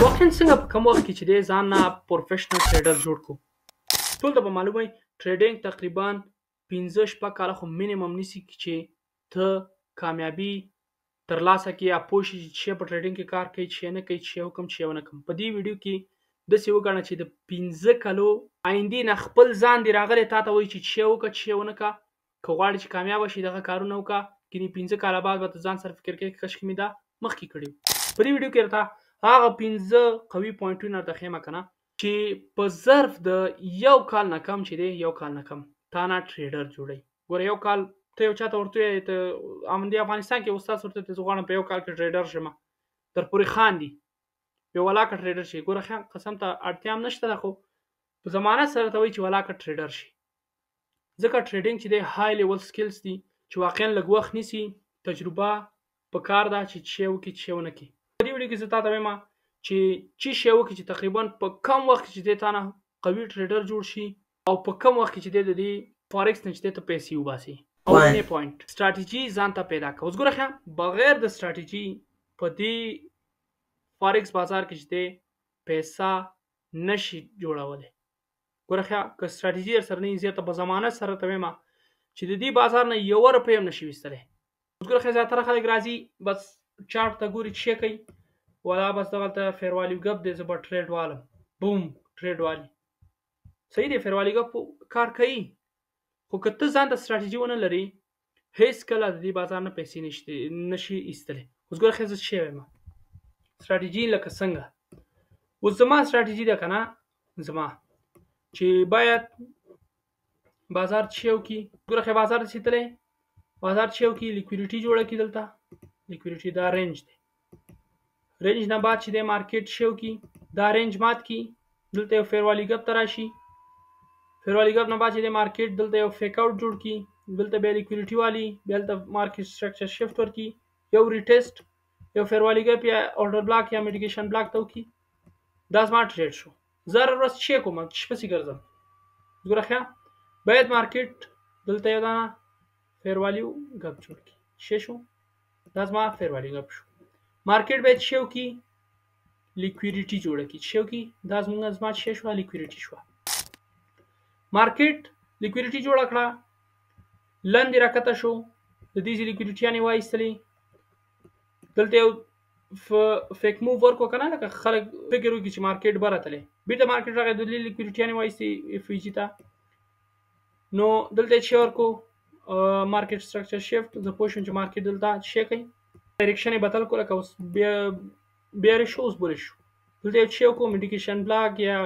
واقعا څنګه په کوم وخت کې چې دی ځان نه پروفیشنل ټریډر جوړ کړو. ټول ته به معلومه وي ټریډینګ تقریبا 15 کاله خو مینیمم نیسي چې ته کامیابي ترلاسه کړې یا پوه شې چې په ټریډینګ کې کار کوي چې نه کوي چې وکم چې ونه کوم. په دې ویډیو کې داسې وګڼه چې د 15 کالو آیندې نه خپل ځان دی راغلی تا ته وایي چې وکړه چې ونه کړه، که غواړې چې کامیابه شې دغه کارونه وکړه، ګینې 15 کاله بعد به ته ځان سره فکر کوې کاش کې مې دا مخکې کړي. په دې ویډیو کې درته هغه 15 قوي پوینټونه درته ښیم که نه چې په ظرف د یو کال نه کم چې دی یو کال نه کم تا نه ټریډر جوړوي. ګوره یو کال ته یو چاته ورته وایې ته همدې افغانستان کې استاد ورته ته زه غواړم په یو کال کې ټریډر شم در پورې خاندي یو ولاکه ټریډر شي. ګوره قسم ته اړتیا هم نشته ده، خو په ضمانت سره ته وایي چې ولاکه ټریډر شي، ځکه ټریډینګ چې دی های لیول سکلز دي چې واقعا لږ وخت نیسي، تجربه پکار ده چې څه وکړي څه ونه کړي. په دې ویډیو کې زه تاته وایم چې څه وکړي چې تقریبا په کم وخت کې چې دی تا نه قوي ټریډر جوړ شي او په کم وخت کې چې دی د دې فارکس نه چې دی ته پیسې وباسي. اولنی پوینټ ستراتیجي ځان ته پیدا کړه. اوس ګوره بغیر د ستراتیجي په دې فارکس بازار کې چې دی پیسه نشي جوړولی. ګوره که ستراتیجي در سره نه وي زه ته په ضمانت سره ته وایم چې د دې بازار نه یو روپۍ هم نشي ویستلی. اوس ګوره زیاتره خلک راځي بس چارټ ته ګوري چې کوي ولا بس دغلته فیروالیو ګپ دی زه به ټریډ والم بوم ټریډ والي. صحیح دی فیروالیو ګپ کار کوي، خو که ته ځان ته ستراتیجي ونه لري هیڅ کله د دې بازار نه پیسې نشي ایستلی. اوس ګوره زه څه وایم ستراتیجي لکه څنګه. اوس زما ستراتیجي ده که نه زما چې باید بازار څه وکړي. ګوره بازار څه تللی بازار څه وکړي لیکویډیټي جوړه کړي. دلته لیکویډیټي دا رینج دی، رینج نه بعد چې دی مارکیټ څه وکړي دا رینج مات کړي، دلته یو فیروالی ګپ ته راشي، فیروالی ګپ نه بعد چې دی مارکیټ دلته یو فیک آوټ جوړ کړي، دلته بیا لیکویډیټي والي، بیا دلته مارکیټ سټرکچر شفت ورکړي، یو ریټیسټ یو فیروالی ګپ یا اورډر بلاک یا میډیکیشن بلاک ته وکړي. دا زما ټریډ شو. زه هره ورځ څه کوم چې پسې ګرځم. ګوره باید مارکیټ دلته یو دانه فیروالیو ګپ جوړ کړي. څه شو دا زما فیروالی ګپ شو. مارکیټ باید څه وکړي لیکویډیټي جوړه کړي. څه وکړي دا زما څه شوه لیکویډیټي شوه. مارکیټ لیکویډیټي جوړه کړه لاندې راکته شو، د دې لیکویډیټیانې وایستلې، دلته یو فیک موو ورکړو که نه لکه خلک فکر وکړي چې مارکیټ بره تللی، بېرته مارکیټ راغی د دې لیکویډیټیانې وایستې اف وي جي ته، نو دلته یې څه ورکړو مارکیټ سټرکچر شفت. زه پوه شوم چې مارکیټ دلته څه کوي ډایرکشن یې بدل کړو لکه اوس بیا شو اوس بولې شو. دلته یو څه وکړو میډیکیشن بلاک یا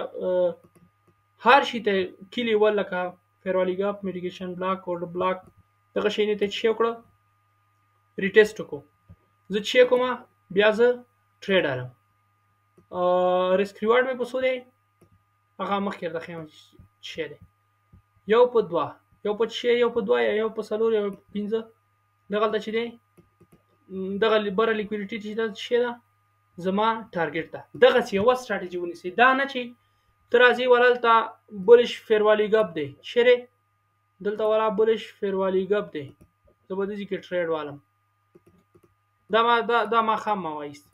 هر شي ته کلي ول لکه فیروالی ګپ میډیکیشن بلاک اورډر بلاک دغه شیانې ته څه وکړه ریټیسټ وکړو. زه څه کوم بیا زه ټریډر یم. ریسک ریوارډ مې په څو دی هغه مخکې درته ښیم څه دی یو په دوه یو په څه یو په دوه یا یو په څلور یو په 15 دغلته چې دی دغه بره لیکویډیټي چې ده څه ده زما ټارګیټ ده. دغسې یوه ستراتیجي ونیسئ، دا نه چې ته راځې ولهلته بولش فیروالی ګپ دی چیرې دلته ولا بولش فیروالی ګپ دی زه به داسې کې ټریډ والم. دا ماښام ما وایست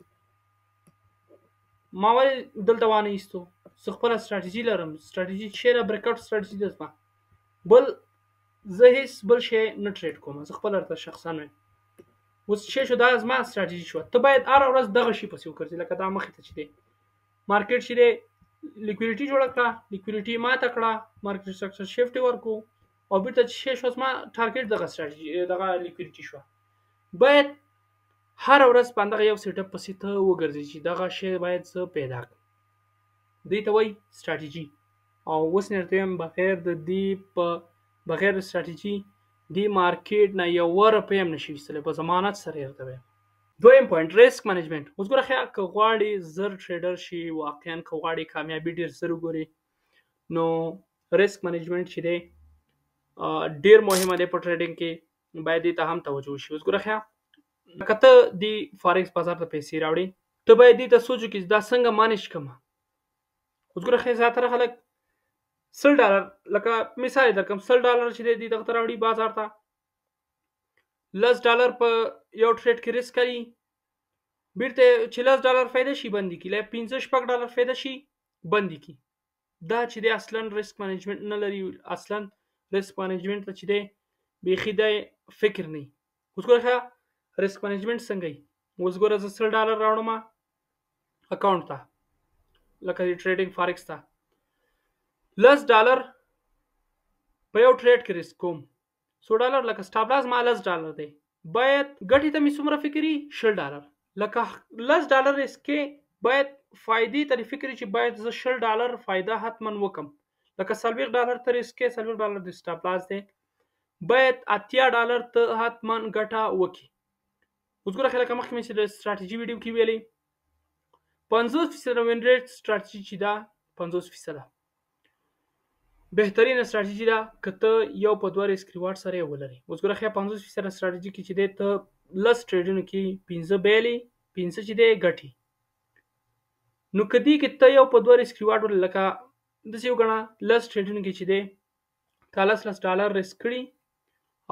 ما ولې دلته وانه ایستو زه خپله ستراتیجي لرم. ستراتیجي چیرې بریک آوټ ستراتیجي ده زما بل زه هیڅ بل شی نه ټریډ کوم. زه خپله درته شخصا وایم اوس څه شو دا زما ستراتیجي شوه. ته باید هره ورځ دغه شي پسې وګرځې لکه دا مخې ته چې دی مارکیټ چې دی لیکویډیټي جوړه کړه، لیکویډیټي ماته کړه، مارکیټ سټرکچر شفت یې ورکړو او بېرته څه شوه زما ټارګیټ دغه ستراتیجي دغه لیکویډیټي شوه. باید هره ورځ په همدغه یو سیټ اپ پسې ته وګرځې چې دغه شی باید زه پیدا کړم. دې ته وایي ستراتیجي. او اوس مې درته وایم بغیر د دې بغیر د ستراتیجي دې مارکیټ نه یوه روپۍ هم نشي ویستلی په ضمانت سره یې درته وایم. دویم پوینټ ریسک منیجمنټ. اوس ګوره که غواړې زر ټریډر شي واقعا که غواړې کامیابي ډېر زر وګورې نو ریسک منیجمنټ چې دی ډېر مهمه دی په ټریډینګ کې، باید دې ته هم توجه وشي. اوس ګوره که ته دې فارکس بازار ته پیسې راوړې ته باید دې ته سوچ وکړې دا څنګه مانیج کړم. اوس ګوره زیاتره خلک $100 لکه مثال درکړم $100 چې دی دغه ته راوړي بازار ته $10 په یو ټریډ کې ریسک کوي بیرته چې $10 فایده شي بندي کی، له $15-16 فایده شي بندي کی. دا چې دی اصلا ریسک مانجمنت نه لري، اصلا ریسک مانجمنت ته چې دی بیخي دی فکر نه. اوس ګوره ریسک مانجمنت څنګه وي. اوس ګوره زه $100 راوړم اکاونټ ته، لکه د ټریډینګ فارکس ته $10 په یو ټریډ کې ریسک کوم. $100 لکه سټاپ لاس ما $10 دی، باید ګټې ته مې څومره فکر وي $60. لکه $10 ریسک کې باید فایدې ته فکر چې باید زه $60 فایده حتما وکم. لکه $40 ته ریسک کې $40 د سټاپ لاس دی، باید $80 ته حتما ګټه وکي. اوس ګوره لکه مخکې مې د ستراتیژي ویډیو کې ویلي 50% وین ریټ ستراتیژي چې ده 50% بهترینه ستراتیژي ده که ته یو په دوه ریسک ریوارډ سره یې ولري. اوس ګوره 50% ستراتیژي کې چې دی ته لس ټریډونو کې 15 بیلې 15 چې دی ګټي. نو که دې کې ته یو په دوه ریسک ریوارډ ولري، لکه داسې وګڼه لس ټریډونو کې چې دی تا $10 ریسک کړي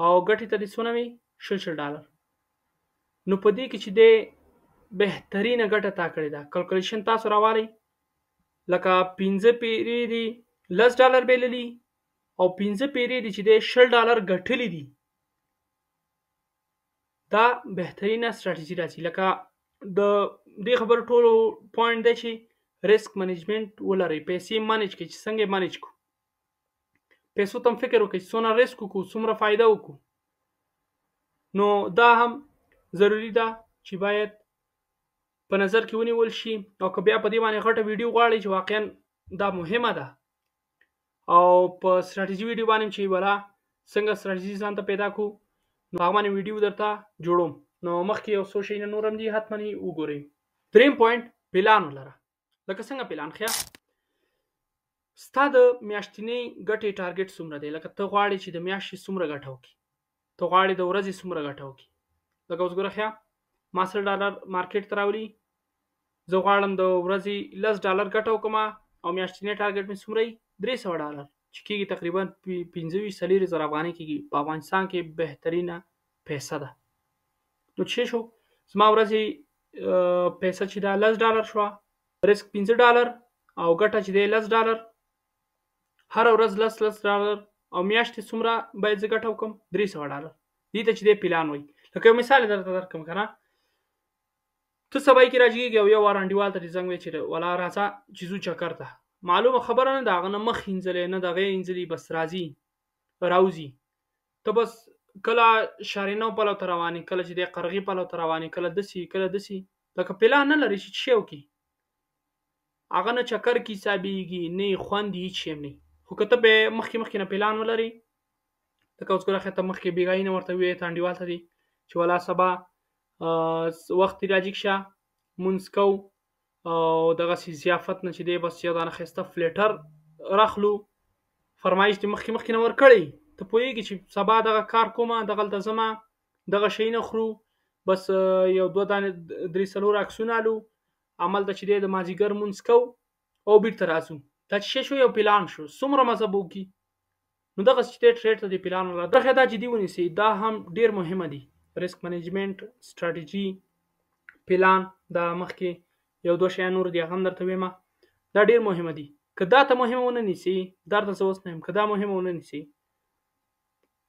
او ګټې ته دې څونه وي $60. نو په دې کې چې دی بهترینه ګټه تا کړې ده. کلکولیشن تاسو راوالئ، لکه 15 پیرې دي $10 بیللي او 15 پیرې دي چې دی $60 ګټلي دي. دا بهترینه ستراتیژي راځي. لکه د دې خبرو ټولو پوینټ دی چې ریسک مانجمنت ولرئ، پیسې مانج کړئ چې څنګه یې مانج کړو. پیسو ته هم فکر وکړئ چې څومره ریسک وکړو څومره فایده وکړو. نو دا هم ضروري ده چې باید په نظر کې ونیول شي. او که بیا په دې باندې غټه ویډیو غواړئ چې واقعا دا مهمه ده او په ستراتیژي ویډیو باندې چې ولا څنګه ستراتیژي ځان ته پیدا کړو، نو هغه باندې ویډیو درته جوړوم. نو مخکې یو څو شیونه نور هم دي حتما یې وګورئ. دریم پوینټ پلان ولره. لکه څنګه پلان خیا ستا د میاشتنۍ ګټې ټارګټ څومره دی. لکه ته غواړې چې د میاشتې څومره ګټه وکړي، ته غواړې د ورځې څومره ګټه وکړي. لکه اوس ګوره خیا ما $100 مارکیټ ته راوړي، زه غواړم د ورځې $10 ګټه وکړم او میاشتنی ټارګټ مې څومره وي $300 چې کېږي تقریبا 25,000 افغانۍ کېږي. په افغانستان کې بهترینه پیسه ده. نو چې شو زما ورځې پیسه چې ده $10 شوه، ریسک $15 او ګټه چې دی $10. هر ورځ $10 او میاشتې څومره باید زه ګټه وکړم $300. دې ته چې دی پلان وایي. لکه یو مثال درته درکړم که نه، ته سبا کې راجګېږي او یو وار انډیوال ته دې زنګ وایي چې ولا راځه چې ځو چکر ته. معلومه خبره نه ده، هغه نه مخ اینځلی نه د هغې اینځلي، بس راځي راوځي. ته بس کله شارینو پلو ته روانې، کله چې دی قرغې پلو ته روانې، کله دسي کله دسي. لکه پلان نه لري چې څه شی وکړي. هغه نه چکر کې حسابېږي نه یې خوند هېڅ شی هم نه. خو که ته به مخکې نه پلان ولري، لکه اوس ګوره ته مخکې بېګایي نه ورته ووایې ته انډیوال ته دي چې ولا سبا وخت راجګ شه مونځ کوو او دغسې ضیافت نه چې دی بس یو دانه ښایسته فلیټر راخلو، فرمایش دې مخکې نه ورکړی، ته پوهېږي چې سبا دغه کار کومه، دغلته ځمه، دغه شی نه خورو، بس یو دوه دانې 3-4 عکسونه الو، هملته چې دی د مازدیګر مونځ کوو او بېرته راځو. دا چې شی شو یو پلان شو، څومره مزه به وکړي. نو دغسې چې دی ټریډ ته دې پلان ولره. دغه دا جدي ونیسئ، دا هم ډېر مهمه دي. ریسک مینجمنټ، ستراتیژي، پلان، دا مخکې یو دوه شیان نور دي هغه هم درته ویمه، دا ډېر مهمه دي. که دا ته مهمه ونه نیسئ، درته زه اوس نه یم، که دا مهمه ونه نیسئ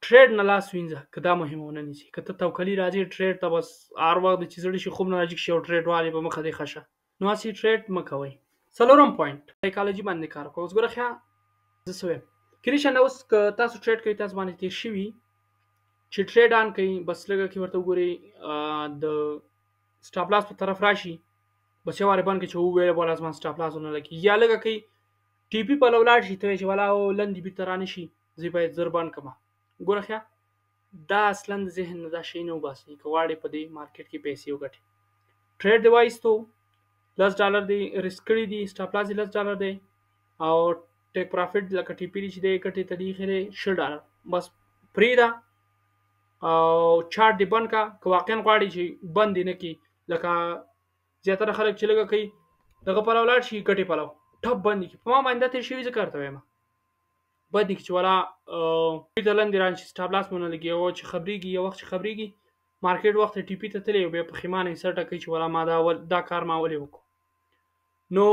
ټریډ نه لاس وینځه. که دا مهمه ونه نیسئ، که ته توکلي راځې ټریډ ته بس هر وخت چې زړه شي خوب نه راجګ شي او ټریډ والې په مخه دې ښه شه، نو هسې ټریډ مه کوئ. څلورم پوینټ سایکالوجي باندې کار وکړه. اوس ګوره ښه زه څه وایم، کېدای شي اوس که تاسو ټریډ کوئ تاسو باندې تېر شوي چې ټریډ آن کوي، بس لږه کې ورته وګورئ د سټاپ لاس په طرف راشي، بس یو وارې بند کړئ چې وویل بوله زما سټاپ لاس ونه لګي، یا لږه کوي ټي پي پلو ولاړ شي ته وایې چې ولا لندې بېرته رانه شي زه باید زر بند کړم. ګوره ښه دا اصلا د ذهن نه دا شی نه وباسئ که غواړئ په دې مارکیټ کې پیسې وګټئ. ټریډ دې وایستو $10 دی ریسک کړي دي، سټاپ لاس دې $10 دی او ټیک پرافټ لکه ټي پي چې دی ګټې ته دې ایښی دی $60. بس پرېږده او چارټ دې بند کړه. که واقعا غواړې چې بند دې نه کړي، لکه زیاتره خلک چې لږه کوي دغه پلو ولاړ شي ګټې پلو ټپ بند یې کړي. په ما باندې دا تېر شوي ځکه درته وایم بند یې کړي چې ولا بېرته لاندې رانشي سټاپ لاس مو نه لګي او چې خبرېږي یو وخت چې خبرېږي مارکیټ وخت ټي پي ته تللی او بیا پښیمانه یې سر ټکوي چې ولا ما دا کار ما ولې وکړو. نو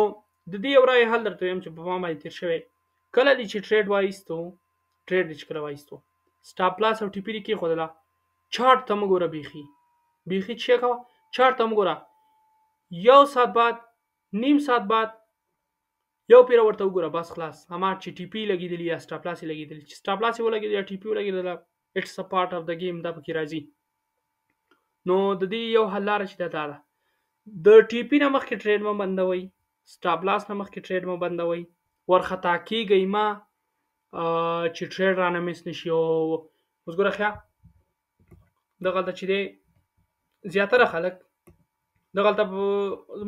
د دې یو رایې حل درته وایم چې په ما باندې تېر شوی. کله دې چې ټریډ وایستو، ټریډ دې چې کله وایستو، سټاپ لاس او ټي پي دې کېښودله، چارټ ته مه ګوره، بیخي چې کوه چارټ ته مه ګوره. 1 ساعت بعد، نیم ساعت بعد یو پیره ورته وګوره، بس خلاص. هما چې ټي پي لګېدلي یا سټاپ لاس یې لګېدلي، چې سټاپ لاس یې ولګېد یا ټي پي ولګېدله، اټس ا پارټ اف د گیم، دا پکې راځي. نو د دې یو حل لاره چې دا ده، د ټي پي نه مخکې ټریډ مه بندوئ، سټاپ لاس نه مخکې ټریډ مه بندوئ. ورخطا کېږئ مه چې ټریډ رانه مس نشي. اوس ګوره ښه، دغلته چې دی زیاتره خلک دغلته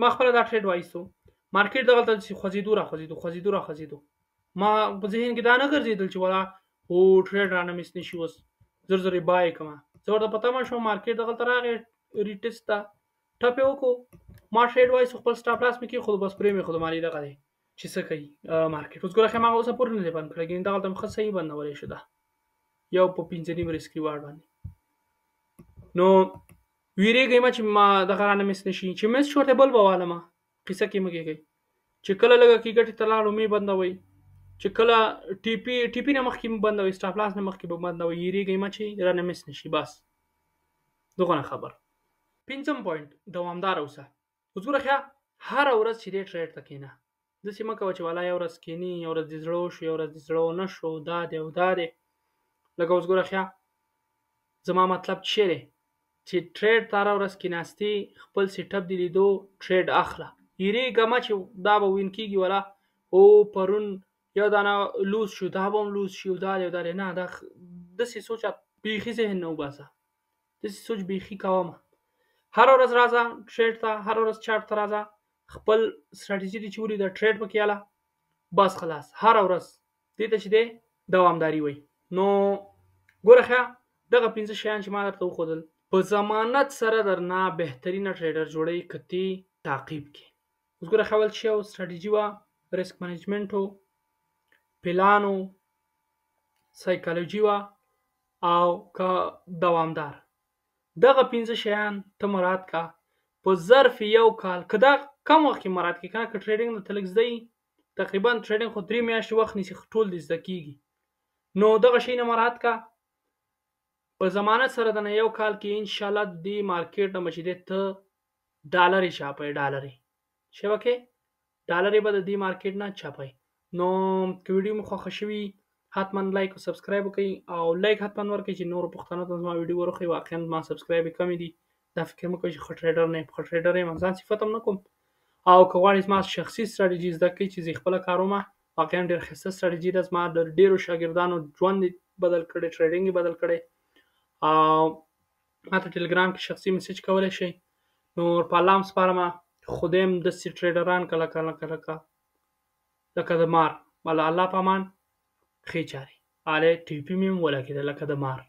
ما خپله دا ټریډ وایستو، مارکیټ دغلته خوځېدو راخوځېدو، ما په ذهن کې دا نه ګرځېدل چې ولا ټریډ رانه مس نشي، اوس زر زر یې بای کړمه. زه ورته په تمه شوم، مارکیټ دغلته راغی، ریټیسټ ته ټپ یې وکړو، ما ټریډ وایستو، خپل سټاپ لاس مې کېښودو، بس پرې مې ښودو، مالې دغه دی چې څه کوي مارکیټ. اوس ګوره ښه، ما اوسه پورې نه دی بند کړی، ګینې دغلته مې ښه صحیح بندولی شو ده، یو په 5.5 ریسک ریوارډ باندې. نو ویرېږئ مه چې ما دغه رانه مس نشي، چې مس شو ورته بل به والمه، قصه کې مه کېږئ. چې کله لږه کې ګټې ته لاړو مې بندوئ، چې کله ټي پي نه مخکې مې بندوئ، سټاپ لاس نه مخکې به بندوئ. ویرېږئ مه چې رانه مس نشي، بس دغونه خبر. 5م پوینټ، دوامدار اوسه. اوس ګوره ښه، هره ورځ چې دی ټریډ ته کښېنه، داسې مه کوه چې والا یو ورځ کښېني، یو ورځ دې زړه وشو، یو ورځ دې زړه ونه شو، دا دی او دا دی. لکه اوس ګوره ښه، زما مطلب چې دی چې ټریډ ته هره ورځ کېناستې، خپل سیټ اپ دې لیدو، ټریډ اخله. یېرېږه مه چې دا به وین کېږي، ولا پرون یو دانه لوز شو، دا به هم لوز شي، او دا دی او دا دی. نه، دا داسې سوچ بیخي ذهن نه وباسه، داسې سوچ بیخي کوه مه. هره ورځ راځه ټریډ ته، هره ورځ چارټ ته راځه، خپل سټراټیجي دې چې ولیده ټریډ پکې اله، بس خلاص. هره ورځ دې ته چې دی دوامداري وایي. نو ګوره ښه، دغه 5 شیان چې ما درته وښودل، په ضمانت سره درنه بهترینه ټریډر جوړوي که تی تعقیب کړي. اوس ګوره ښه، اول څه وه، سټراټیجي وه، ریسک منیجمنټ و، پلان و، سایکالوجي وه، او که دوامدار. دغه 5 شیان ته مراعات کا په ظرف یو کال، که دا کم وخت کې مراعات کړي، که ټریډینګ ته لږ زده یي، تقریبا ټریډینګ خو 3 میاشتې وخت نیسي، ټول دې زده کېږي. نو دغه شی نه مراعات کا، په ضمانت سره د نه یو کال کې انشاءالله د دې مارکیټ نه به چې دی ته ډالرې چاپئ، ډالرې شبکې ډالرې به د دې مارکیټ نه چاپئ. نو که ویډیو مو خوښه شوي، حتما لایک او سبسکرایب وکړئ، او لایک حتما ورکړئ چې نورو پښتنو ته زما ویډیو ورخوي. واقعا ما سبسکرایب یې کمې دي، دا فکر مه کوئ چې ښه ټریډر نه یم، ښه ټریډر یم، ځان صفت هم نه کوم. او که غواړئ زما شخصي سټراټیجي زده کړئ چې زه یې خپله کارومه، واقعا ډېر ښایسته سټراټیجي ده، زما د ډېرو شاګردانو ژوند یې بدل کړی، ټریډینګ یې بدل کړی. او ما ته ټلګرام کې شخصي میسج کولی شئ. نو په الله هم سپارمه، خدایم داسې ټریډران لکه د مار، الله په امان، ښې چارې. آلی ټي پي مې هم ولګېده لکه د مار.